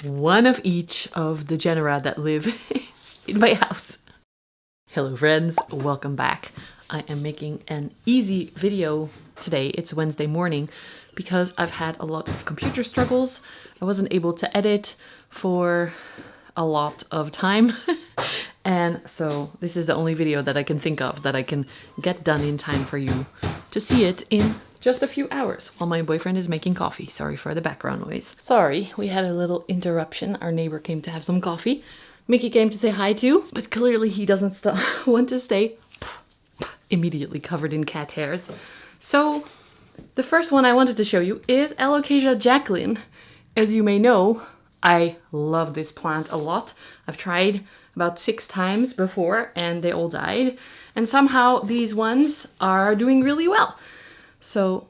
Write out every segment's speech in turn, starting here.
one of each of the genera that live in my house. Hello friends, welcome back. I am making an easy video today. It's Wednesday morning because I've had a lot of computer struggles. I wasn't able to edit for a lot of time. And so this is the only video that I can think of that I can get done in time for you to see it in just a few hours while my boyfriend is making coffee. Sorry for the background noise. Sorry, we had a little interruption. Our neighbor came to have some coffee. Mickey came to say hi too, but clearly he doesn't want to stay. Immediately covered in cat hairs. So the first one I wanted to show you is Alocasia jacklyn. As you may know, I love this plant a lot. I've tried about 6 times before and they all died. And somehow these ones are doing really well. So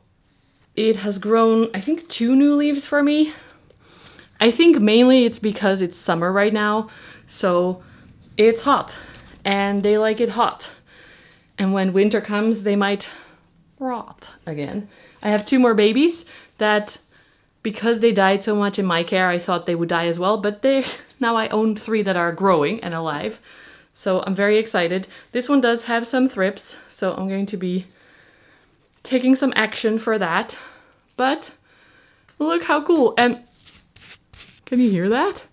it has grown, I think, 2 new leaves for me. I think mainly it's because it's summer right now. So it's hot and they like it hot. And when winter comes, they might rot again. I have 2 more babies that, because they died so much in my care, I thought they would die as well. But now I own 3 that are growing and alive. So I'm very excited. This one does have some thrips, so I'm going to be taking some action for that. But look how cool. And can you hear that?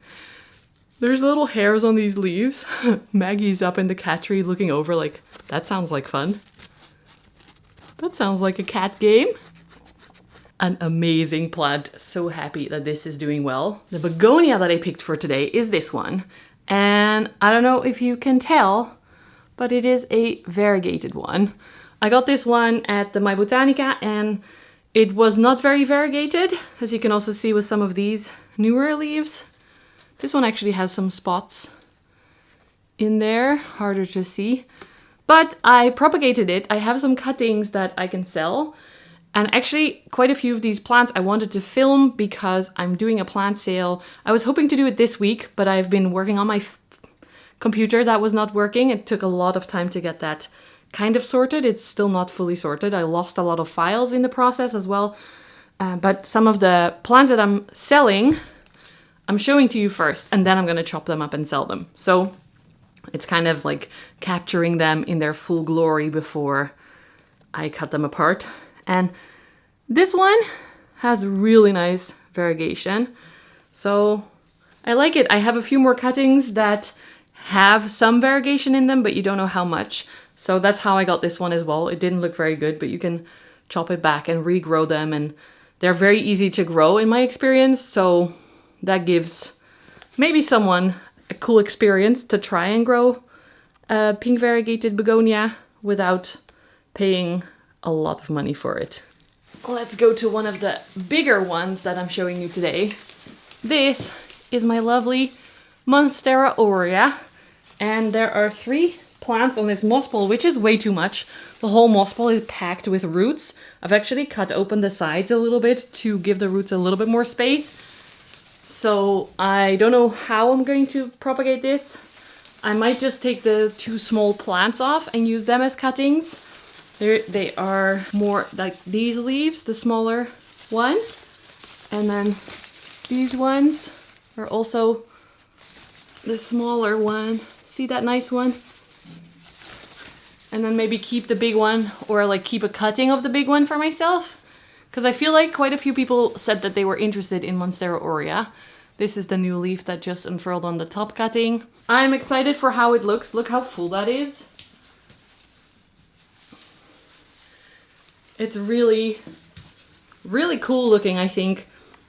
There's little hairs on these leaves. Maggie's up in the cat tree looking over like, that sounds like fun. That sounds like a cat game. An amazing plant. So happy that this is doing well. The begonia that I picked for today is this one. And I don't know if you can tell, but it is a variegated one. I got this one at the My Botanica and it was not very variegated, as you can also see with some of these newer leaves. This one actually has some spots in there, harder to see. But I propagated it. I have some cuttings that I can sell. And actually quite a few of these plants I wanted to film because I'm doing a plant sale. I was hoping to do it this week, but I've been working on my computer that was not working. It took a lot of time to get that kind of sorted. It's still not fully sorted. I lost a lot of files in the process as well. But some of the plants that I'm selling, I'm showing to you first, and then I'm going to chop them up and sell them. So it's kind of like capturing them in their full glory before I cut them apart. And this one has really nice variegation. So I like it. I have a few more cuttings that have some variegation in them, but you don't know how much. So that's how I got this one as well. It didn't look very good, but you can chop it back and regrow them. And they're very easy to grow in my experience. So that gives maybe someone a cool experience to try and grow a pink variegated begonia without paying a lot of money for it. Let's go to one of the bigger ones that I'm showing you today. This is my lovely Monstera Hoya, and there are 3 plants on this moss ball, which is way too much. The whole moss ball is packed with roots. I've actually cut open the sides a little bit to give the roots a little bit more space. So I don't know how I'm going to propagate this. I might just take the 2 small plants off and use them as cuttings. They are more like these leaves, the smaller one. And then these ones are also the smaller one. See that nice one? And then maybe keep the big one, or like keep a cutting of the big one for myself. Because I feel like quite a few people said that they were interested in Monstera Hoya. This is the new leaf that just unfurled on the top cutting. I'm excited for how it looks. Look how full that is. It's really, really cool looking, I think.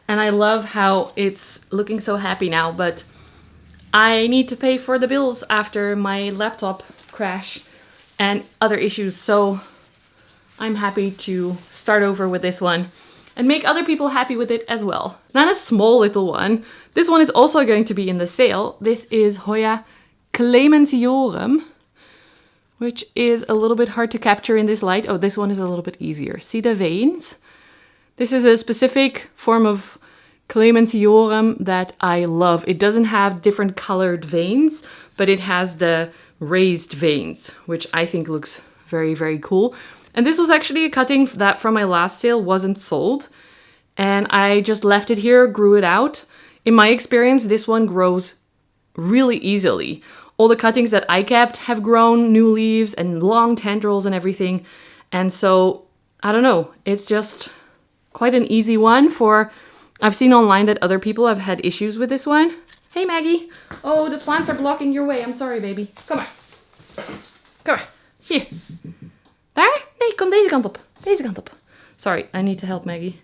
And I love how it's looking so happy now, but I need to pay for the bills after my laptop crash and other issues. So I'm happy to start over with this one and make other people happy with it as well. Then a small little one. This one is also going to be in the sale. This is Hoya clemensiorum, which is a little bit hard to capture in this light. Oh, this one is a little bit easier. See the veins? This is a specific form of clemensiorum that I love. It doesn't have different colored veins, but it has the raised veins, which I think looks very, very cool. And this was actually a cutting that from my last sale wasn't sold. And I just left it here, grew it out. in my experience, this one grows really easily. All the cuttings that I kept have grown new leaves and long tendrils and everything. And so, I don't know, it's just quite an easy one for... I've seen online that other people have had issues with this one. Hey Maggie! Oh, the plants are blocking your way. I'm sorry, baby. Kom maar. Kom maar. Hier. Daar? Nee, kom deze kant op. Deze kant op. Sorry, I need to help Maggie.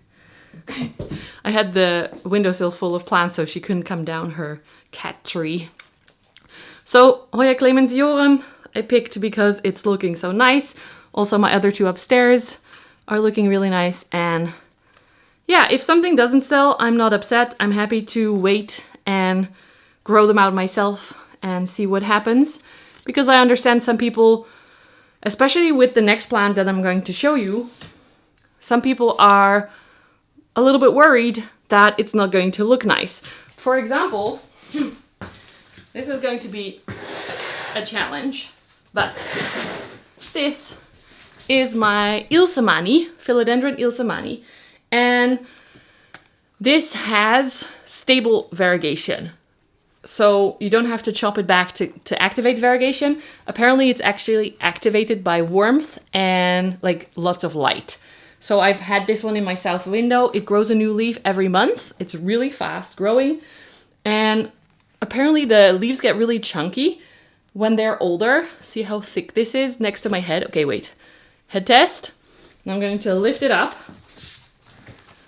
I had the windowsill full of plants, so she couldn't come down her cat tree. So, Hoya clemensiorum I picked because it's looking so nice. Also, my other two upstairs are looking really nice. And yeah, if something doesn't sell, I'm not upset. I'm happy to wait and grow them out myself and see what happens. Because I understand some people, especially with the next plant that I'm going to show you, some people are a little bit worried that it's not going to look nice. For example, this is going to be a challenge, but this is my ilsemanii, Philodendron ilsemanii, and this has stable variegation. So you don't have to chop it back to activate variegation. Apparently it's actually activated by warmth and like lots of light. So I've had this one in my south window. It grows a new leaf every month. It's really fast growing. And apparently the leaves get really chunky when they're older. See how thick this is next to my head? Okay, wait. Head test. And I'm going to lift it up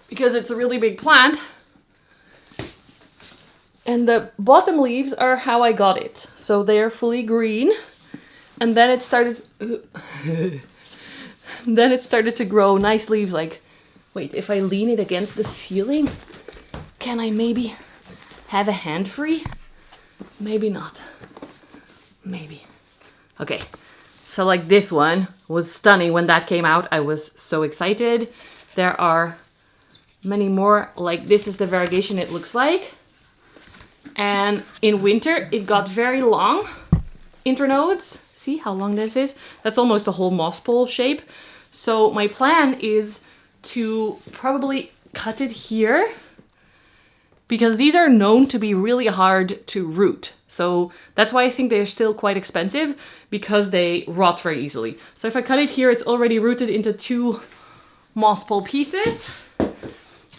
because it's a really big plant. And the bottom leaves are how I got it. So they're fully green. And then it started... Then it started to grow nice leaves like... Wait, if I lean it against the ceiling, can I maybe have a hand free? Maybe not. Maybe. Okay. So like this one was stunning when that came out. I was so excited. There are many more. Like this is the variegation it looks like. And in winter, it got very long internodes. See how long this is? That's almost a whole moss pole shape. So my plan is to probably cut it here because these are known to be really hard to root. So that's why I think they're still quite expensive, because they rot very easily. So if I cut it here, it's already rooted into 2 moss pole pieces.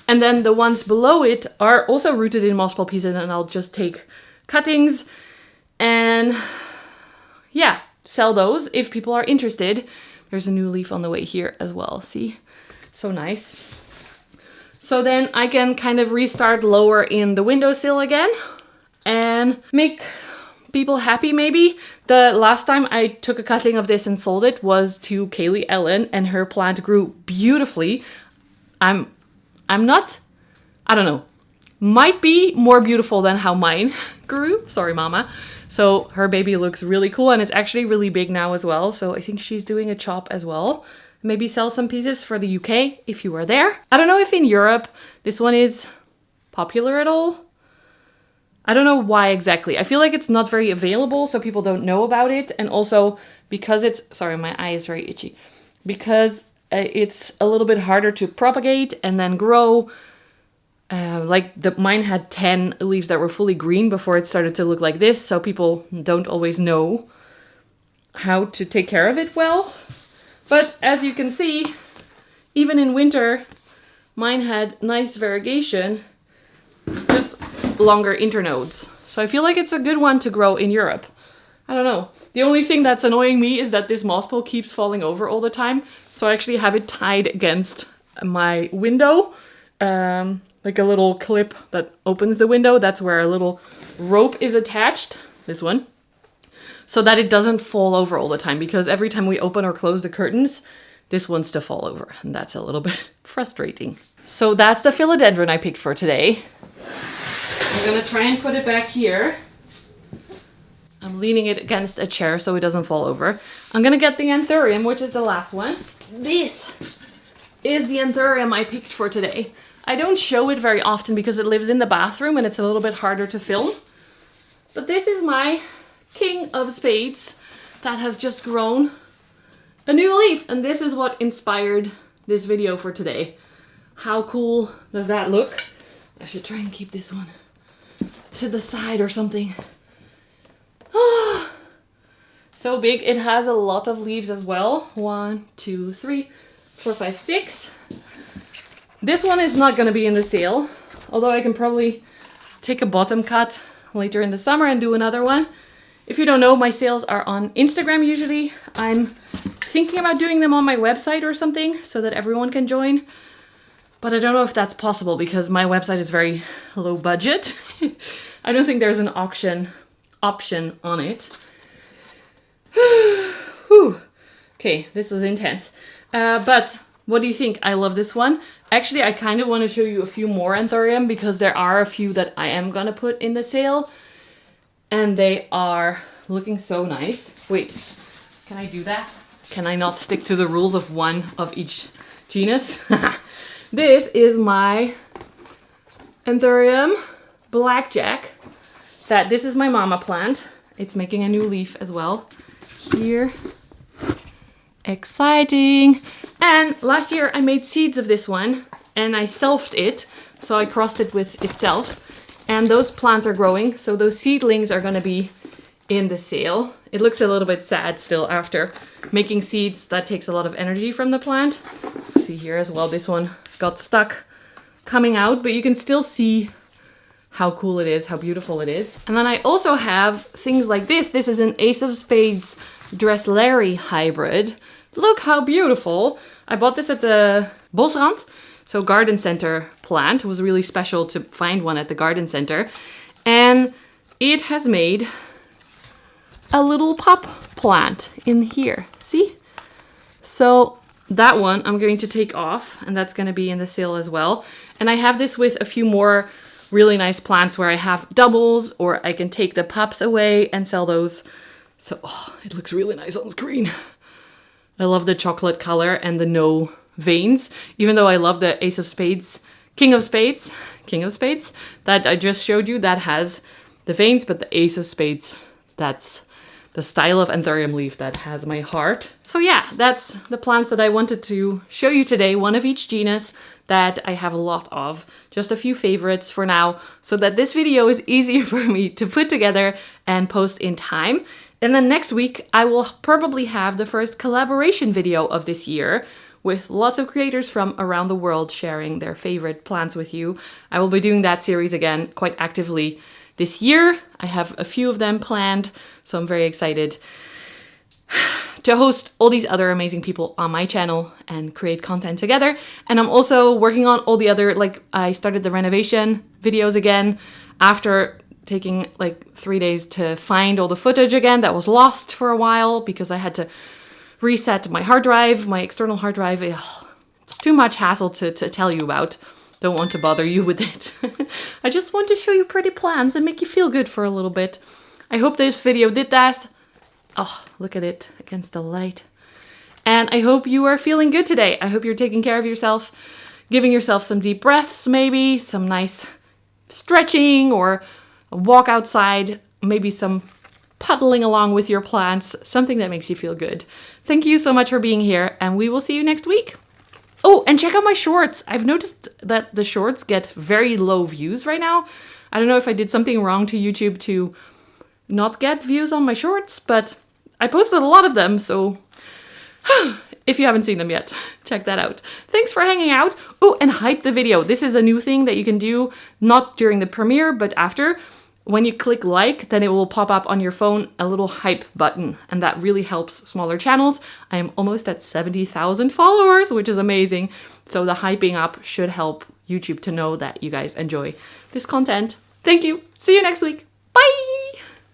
And then the ones below it are also rooted in moss pole pieces, and I'll just take cuttings and yeah, sell those if people are interested. There's a new leaf on the way here as well, see? So nice. So then I can kind of restart lower in the windowsill again and make people happy maybe. The last time I took a cutting of this and sold it was to Kaylee Ellen, and her plant grew beautifully. I'm not, I don't know, might be more beautiful than how mine grew. Sorry, mama. So her baby looks really cool, and it's actually really big now as well. So I think she's doing a chop as well. Maybe sell some pieces for the UK if you are there. I don't know if in Europe this one is popular at all. I don't know why exactly. I feel like it's not very available, so people don't know about it. And also because it's, sorry, my eye is very itchy. Because it's a little bit harder to propagate and then grow. Mine had 10 leaves that were fully green before it started to look like this, so people don't always know how to take care of it well. But as you can see, even in winter, mine had nice variegation, just longer internodes. So I feel like it's a good one to grow in Europe. I don't know. The only thing that's annoying me is that this moss pole keeps falling over all the time. So I actually have it tied against my window. Like a little clip that opens the window. That's where a little rope is attached, this one, so that it doesn't fall over all the time, because every time we open or close the curtains, this wants to fall over, and that's a little bit frustrating. So that's the philodendron I picked for today. I'm gonna try and put it back here. I'm leaning it against a chair so it doesn't fall over. I'm gonna get the Anthurium, which is the last one. This is the Anthurium I picked for today. I don't show it very often because it lives in the bathroom and it's a little bit harder to film. But this is my king of spades that has just grown a new leaf. And this is what inspired this video for today. How cool does that look? I should try and keep this one to the side or something. Oh, so big. It has a lot of leaves as well. 1, 2, 3, 4, 5, 6. This one is not going to be in the sale, although I can probably take a bottom cut later in the summer and do another one. If you don't know, my sales are on Instagram usually. I'm thinking about doing them on my website or something so that everyone can join. But I don't know if that's possible because my website is very low budget. I don't think there's an auction option on it. Whew. Okay, this is intense. But what do you think? I love this one. Actually, I kind of want to show you a few more Anthurium because there are a few that I am gonna put in the sale. And they are looking so nice. Wait, can I do that? Can I not stick to the rules of one of each genus? This is my Anthurium blackjack. This is my mama plant. It's making a new leaf as well. Here. Exciting. And last year I made seeds of this one and I selfed it. So I crossed it with itself. And those plants are growing. So those seedlings are going to be in the sale. It looks a little bit sad still after making seeds. That takes a lot of energy from the plant. See here as well, this one got stuck coming out, but you can still see how cool it is, how beautiful it is. And then I also have things like this. This is an Ace of Spades Dressleri hybrid. Look how beautiful. I bought this at the Bosrand, so garden center plant. It was really special to find one at the garden center. And it has made a little pop plant in here. See? So that one I'm going to take off and that's going to be in the sale as well. And I have this with a few more really nice plants where I have doubles or I can take the pups away and sell those. So it looks really nice on screen. I love the chocolate color and the no veins, even though I love the Ace of Spades, King of Spades that I just showed you that has the veins, but the Ace of Spades, that's the style of Anthurium leaf that has my heart. So yeah, that's the plants that I wanted to show you today, one of each genus that I have a lot of, just a few favorites for now, so that this video is easier for me to put together and post in time. And then next week, I will probably have the first collaboration video of this year with lots of creators from around the world sharing their favorite plants with you. I will be doing that series again quite actively this year. I have a few of them planned, so I'm very excited to host all these other amazing people on my channel and create content together. And I'm also working on all the other, like I started the renovation videos again after taking like 3 days to find all the footage again that was lost for a while because I had to reset my hard drive, my external hard drive. It's too much hassle to tell you about. Don't want to bother you with it. I just want to show you pretty plants and make you feel good for a little bit. I hope this video did that. Oh, look at it against the light. And I hope you are feeling good today. I hope you're taking care of yourself, giving yourself some deep breaths, maybe some nice stretching or a walk outside, maybe some puddling along with your plants, something that makes you feel good. Thank you so much for being here and we will see you next week. Oh, and check out my shorts. I've noticed that the shorts get very low views right now. I don't know if I did something wrong to YouTube to not get views on my shorts, but I posted a lot of them, so if you haven't seen them yet, check that out. Thanks for hanging out. Oh, and hype the video. This is a new thing that you can do, not during the premiere, but after. When you click like, then it will pop up on your phone a little hype button, and that really helps smaller channels. I am almost at 70,000 followers, which is amazing. So the hyping up should help YouTube to know that you guys enjoy this content. Thank you. See you next week. Bye.